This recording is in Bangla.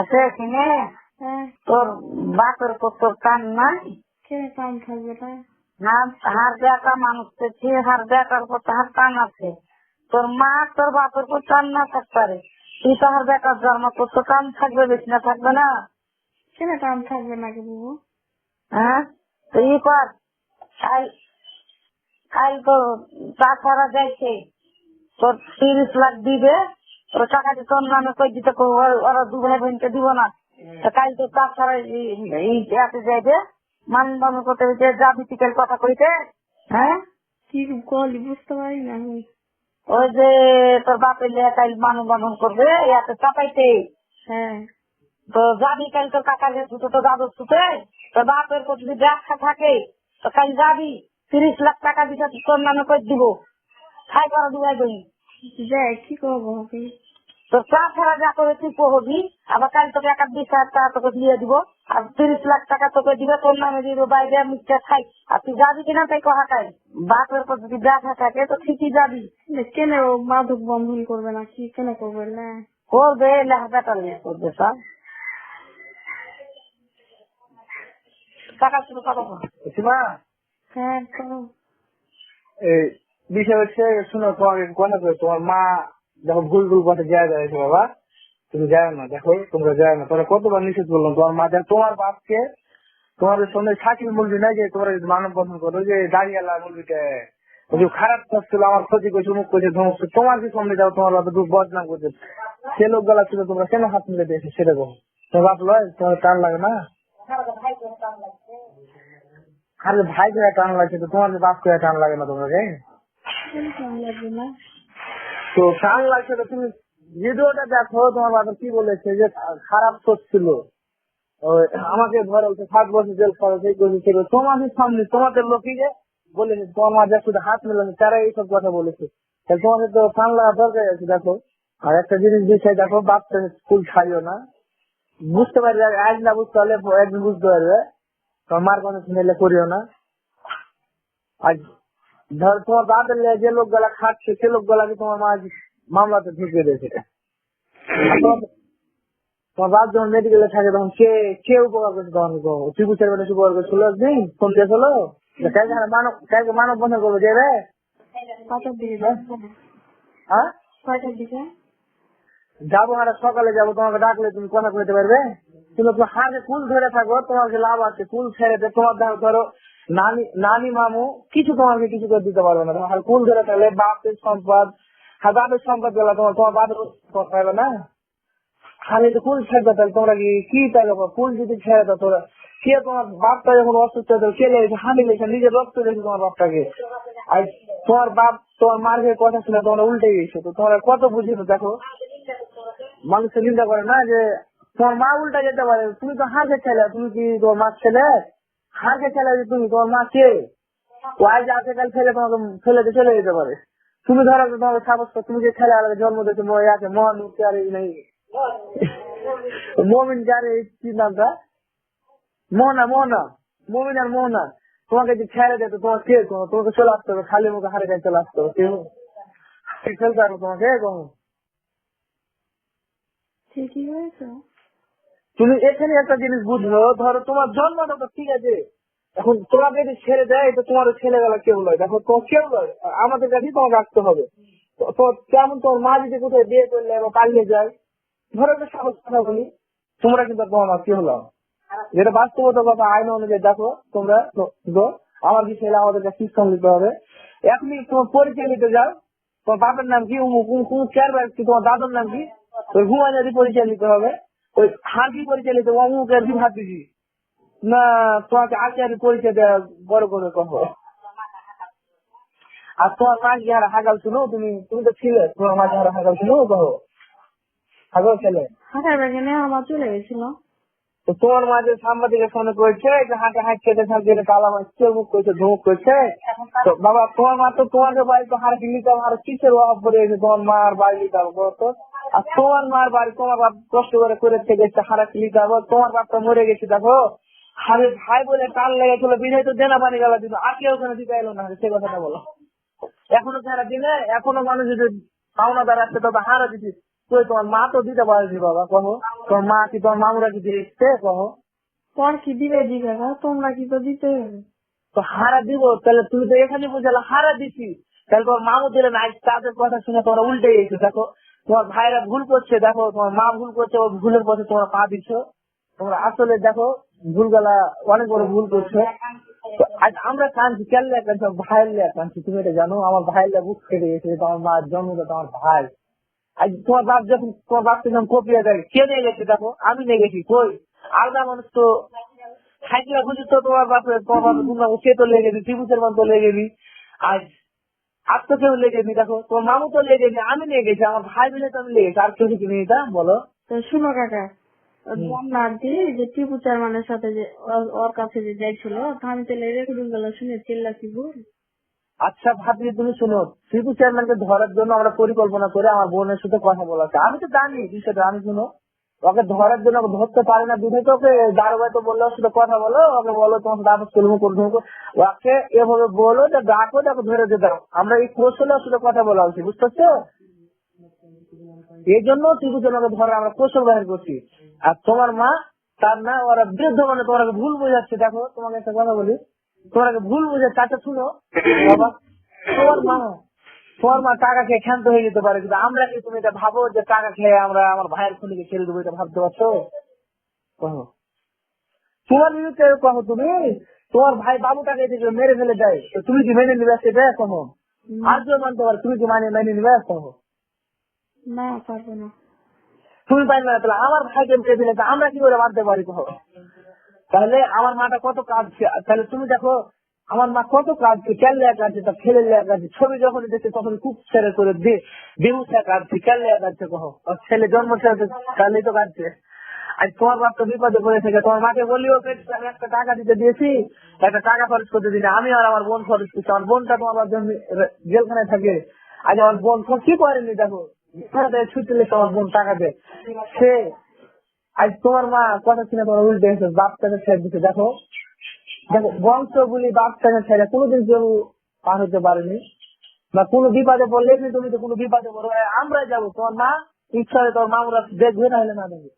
আছে কিনে হ্যাঁ তোর বাপের উপর তোর কান নাই? কে কাম থাকবে না? হার দেখা মানুষ হার দেখার উপর তাহার টান আছে। তোর মা তোর বাপের উপর টান না থাকতে পারে, তুই তাহার দেখার জন্ম তোর তো টান থাকবে, বেশি না থাকবে না? কেন কাম থাকবে নাকি বাবু? হ্যাঁ তো ই কর, কাল কাল তোর তাছাড়া যাইছে তোর 30 লাখ দিবে, তোর টাকা দিয়ে তোর নামে কই দিতে ওরা 2 ভাই বোনকে দিব না। তো কাল তোর তাছাড়া এই যাইবে মান বান করতে যাবি বিকাল কথা কইতে। হ্যাঁ কি কলি বুঝতে পারি না আমি। ওই যে তোর বাপের লিয়া কাল মানু বান্ধন করবে ইয়াতে চাপাইতে, হ্যাঁ তো যাবি কাল তোর কাকার ছুটে তো দাদুর ছুটে, তোর বাপের যদি ব্যবসা থাকে তো কাল যাবি 30 লাখ টাকা দিতে তোর নামে কই দিব, খাই করা 2 ভাই বোন। যাই কি করবো আমি? তোর তাছাড়া যা করে তুই পড়বি, আবার কাল তোকে 1-20 হাজার টাকা তোকে দিয়ে দিব, আর 30 লাখ টাকা তোকে দিবে, তোর নামে দিব বাইরে মিথ্যা খাই। আর তুই যাবি কিনা তাই কথা খাই, বাপের উপর যদি ব্যবসা থাকে তো ঠিকই যাবি। কেন ও মাদক বন্ধন করবে না কি কেন করবে না? করবে লেখাটা নিয়ে করবে সব টাকা শুরু কথা বল। সীমা, হ্যাঁ করো। এই বিষয় হচ্ছে শুনো, তোমাকে কথা করে তোমার মা দেখো ভুল ভুল পথে যায় যাচ্ছে বাবা, তুমি যাও না, দেখো তোমরা যাও না, তোরা কতবার নিষেধ করলাম তোমার মা দেখ তোমার বাপকে, তোমাদের সঙ্গে সাকিব মুলবি নাই যে তোমরা মানব বন্ধন করো, যে দাঁড়িয়ালা মুলবিটা ওই যে খারাপ কাজ ছিল, আমার ক্ষতি করছে, মুখ করছে, ধমক করছে, তোমার কি সামনে যাও, তোমার বাপে খুব বদনাম করছে, সে লোক গলা ছিল, তোমরা কেন হাত মিলে দিয়েছো সেটা বলো। তোমার বাপ লয়, তোমার টান লাগে না? আরে ভাই করে টান লাগছে তো তোমার বাপ করে টান লাগে না তোমাকে? কেন কাম লাগবে না? তো টান লাগছে তো তুমি ভিডিওটা দেখো, তোমার বাবা কি বলেছে যে খারাপ করছিল, আমাকে ধরে 7 বছর জেল খরচ এই করেছিল তোমাদের সামনে, তোমাদের লোকই যে বলেছে তোমার মা যা শুধু হাত মেলানো তারা এইসব কথা বলেছে, তাহলে তোমাদের তো টান লাগা দরকার আছে। দেখো আর একটা জিনিস বিষয় দেখো, বাচ্চা স্কুল ছাড়িও না, বুঝতে পারবে আজ না বুঝতে পারলে একদিন বুঝতে পারবে, তোমার মার কথা শুনেলে করিও না। আজ ধর তোমার বাপের যে লোক গুলা খাচ্ছে সে লোক গুলাকে তোমার মা মামলাতে ঢুকিয়ে দিয়েছে। তোমার বাপ যখন মেডিকেলে থাকে তখন কে কে উপকার করছে, তখন চিকিৎসার বেলা উপকার করছিল, একদিন ফোন দিয়েছিল কালকে মানব বন্ধন করবো যে রে, কটার দিকে হ্যাঁ কয়টার দিকে? যাবো, আর সকালে যাবো, তোমাকে ডাকলে তুমি কথা কইতে পারবে, কিন্তু তোমার হাতে কুল ধরে থাকো, তোমার যে লাভ আছে, কুল ছেড়ে দে, তোমার ধরো নানি নানি মামু কিছু তোমাকে কিছু করে দিতে পারবে না, তোমার কুল ধরে থাকলে বাপের সম্পদ, হ্যাঁ বাপের সম্পদ গেলা তোমার তোমার বাপের পাবে না, খালি তো কুল ছেড়ে তাহলে তোমরা কি তাই কুল যদি ছেড়ে দাও তোরা কে, তোমার বাপটা যখন অসুস্থ কে লেগেছে, হানি লেগেছে, নিজের রক্ত লেগেছে তোমার বাপটাকে, আর তোমার বাপ তোমার মার যে কথা শুনে তোমরা উল্টে গেছো, তো তোমরা কত বুঝিয়ে দেখো, মানুষের চিন্তা করে না যে তোমার মা উল্টা যেতে পারে, তুমি তো হারকে ছেলে, তুমি কি তোমার মার ছেলে, হারকে ছেলে যে তুমি, তোমার মা কে, ওয়াই যে আছে কাল ছেলে তোমাকে ফেলে চলে যেতে পারে, তুমি ধরো তোমাকে সাপোজ তুমি যে ছেলে আলাদা জন্ম দিয়েছো মরে আছে মহানুর আর এই নেই মমিন যারে কি নামটা মোহনা মোহনা মমিন আর মোহনা, তোমাকে যে ছেড়ে দেয় তোমার কে, তোমাকে চলে আসতে হবে, খালি মুখে হারে গায়ে চলে আসতে হবে, কেউ ফেলতে পারবো তোমাকে কখন। ঠিকই হয়েছে। তুমি এখানে একটা জিনিস বুঝলো, ধরো তোমার জন্মটা তো ঠিক আছে, এখন তোমাকে যদি ছেড়ে দেয় তো তোমার ছেলেবেলা কেউ নয়, দেখো তোমার কেউ নয়, আমাদের কাছেই তোমাকে রাখতে হবে, তো কেমন তোমার মা যদি কোথায় বিয়ে করলে বা পালিয়ে যায়, ধরো একটা সহজ কথা বলি, তোমরা কিন্তু তোমার মা কেউ নয়, যেটা বাস্তবতা কথা আইন অনুযায়ী দেখো তোমরা আমার কি ছেলে আমাদেরকে সিস্টেম দিতে হবে, এখনই তোমার পরিচয় নিতে যাও, তোমার বাপের নাম কি তোমার দাদুর নাম কি, ওই হুমায়ুন পরিচয় নিতে হবে, ওই হাতি পরিচয় নিতে অমুক আর কি হাতিজি না, তোমাকে আচার্য পরিচয় দেওয়া বড় করে কহো। আর তোমার মা যারা হাগাল ছিল, তুমি তুমি তো ছিলে, তোমার মা যারা হাগাল ছিল কহো, হাগাল ছেলে হাঁটার ব্যাগে নিয়ে আমার চলে গেছিল। তো তোমার মা যে সাংবাদিকের সামনে করেছে যে হাঁটে হাঁটতে থাকছে, কালা মাছ মুখ করছে ধুমুক করছে, তো বাবা তোমার মা তো তোমাকে বাড়ি তো হার নিতাম, আর কিসের অভাব পড়ে গেছে তোমার মা আর বাড়ি নিতে হবে তো, আর তোমার মার বাড়ি তোমার বাপ কষ্ট করে গেছে হারা নিতে হবে, তোমার বাপটা মরে গেছে দেখো, হারে ভাই বলে টান লেগেছিল, বিজয় তো দেনা পানি গেলা দিল, আর কেউ ওখানে দিতে এলো না, সে কথাটা বলো। এখনো যারা দিলে এখনো মানুষ যদি পাওনা দ্বারা আসছে তবে হারা দিচ্ছি, কই তোমার মা তো দিতে পারেনি বাবা, কহ তোমার মা কি তোমার মামুরা কি দিচ্ছে, কহ পর কি দিবে জি কাকা, তোমরা কি তো দিতে হবে। তো হারা দিব, তাহলে তুমি তো এখানে বুঝালে হারা দিছি, তাহলে তোমার মামু দিলে না, তাদের কথা শুনে তোমরা উল্টে গেছো। দেখো তোমার ভাইরা ভুল করছে, দেখো তোমার মা ভুল করছে, ওর ভুলের পথে তোমরা পা দিচ্ছ। তোমরা আসলে দেখো ভুলগুলা অনেক বড় ভুল করছো। তো আজ আমরা কাঁদছি, কেন লিয়া কাঁদছি, আমার ভাইয়ের লিয়া কাঁদছি। তুমি এটা জানো, আমার ভাইয়ের লিয়া বুক কেটে গেছে, তোমার মার জন্মটা তোমার ভাই। আজ তোমার বাপ যখন তোমার বাপকে যখন কপিয়ে দেয়, কে নিয়ে গেছে দেখো, আমি নিয়ে গেছি। কই আলাদা মানুষ তো খাইছিলা বুঝি তো তোমার বাপের, তোমার বাপের তোমরা সে তো লেগে গেছি, ত্রিভুজের মান তো লেগে গেছি। আজ আর তো কেউ লেগে গেছি, দেখো তোমার মামু তো লেগে গেছি, আমি নিয়ে গেছি, আমার ভাই মিলে তো আমি লেগেছি, আর কেউ কিছু নিয়ে বলো। তো শুনো কাকা, আন্টি যে টিপু চেয়ারম্যানের সাথে যে ওর কাছে যে যাইছিল, আমি তাহলে রেকর্ডিং গুলো শুনে চিল্লাছি ভুল। আচ্ছা ভাবি তুমি শুনো, ত্রিভুজ চেয়ারম্যানকে ধরার জন্য আমরা পরিকল্পনা করে আমার বোনের সাথে কথা বলা আছে। আমি তো জানি বিষয়টা, আমি শুনো ওকে ধরার জন্য, ওকে ধরতে পারে না দুধে, তো ওকে দারোগায় তো বললো ওর সাথে কথা বলো, ওকে বলো তোমার সাথে আপস করবো করবো, ওকে এভাবে বলো যে ডাকো, দেখো ধরে যে দাও। আমরা এই কৌশলে ওর সাথে কথা বলা হচ্ছে, বুঝতে পারছো? এই জন্য ত্রিভুজ চেয়ারম্যানকে ধরে আমরা কৌশল বাহির করছি। আর তোমার মা তার না ওরা বৃদ্ধ, মানে তোমাকে ভুল বোঝাচ্ছে। দেখো তোমাকে একটা কথা বলি, তোমাকে ভুল বোঝাচ্ছে। আচ্ছা শুনো বাবা, তোমার মা টাকা খেয়ে ক্ষান্ত হয়ে যেতে পারে, কিন্তু আমরা কি তুমি এটা ভাবো যে টাকা খেয়ে আমরা আমার ভাইয়ের খুনিকে ছেড়ে দেবো, এটা ভাবতে পারছো? কহো তোমার বিরুদ্ধে কহো, তুমি তোমার ভাই বাবুটাকে যদি মেরে ফেলে দেয়, তো তুমি কি মেনে নিবে সেটা কহো? আর কেউ মানতে পারে, তুমি কি মেনে নিবে কহো? না পারবো না। তুমি পারবে না, তাহলে আমার ভাইকে মেরে ফেলে দেয়, আমরা কি করে মানতে পারি কহো? তাহলে আমার মাটা কত কাঁদছে, তাহলে তুমি দেখো আমার মা কত কাঁদছে, কেন লেয়া কাঁদছে, তার ছেলে লেয়া কাঁদছে। ছবি যখন দেখছে তখন খুব ছেড়ে করে বেহুসা কাঁদছে, কেন লেয়া কাঁদছে কহো? ওর ছেলে জন্ম ছেড়ে তাহলেই তো কাঁদছে। আজ তোমার বাপ তো বিপদে পড়ে থেকে, তোমার মাকে বলি ওকে আমি একটা টাকা দিতে দিয়েছি, একটা টাকা খরচ করতে দিই না, আমি আর আমার বোন খরচ করছি। আমার বোনটা তোমার বাপ জন্য জেলখানায় থাকে। আজ আমার বোন কি করেনি, দেখো ছুটি লেগে আমার বোন টাকা দেয় সে। আজ তোমার মা কথা শুনে তোমার উল্টে গেছে, বাপটাকে ছেড়ে দিচ্ছে। দেখো দেখো বংশ বলি বাপটাকে ছেড়ে কোনোদিন কেউ পার হতে পারেনি, বা কোনো বিপদে পড়লে তুমি তো কোনো বিপদে পড়ো, আমরা যাবো। তোমার মা ইচ্ছা হয় তোমার মামুরা দেখবে, না হলে না দেখবে।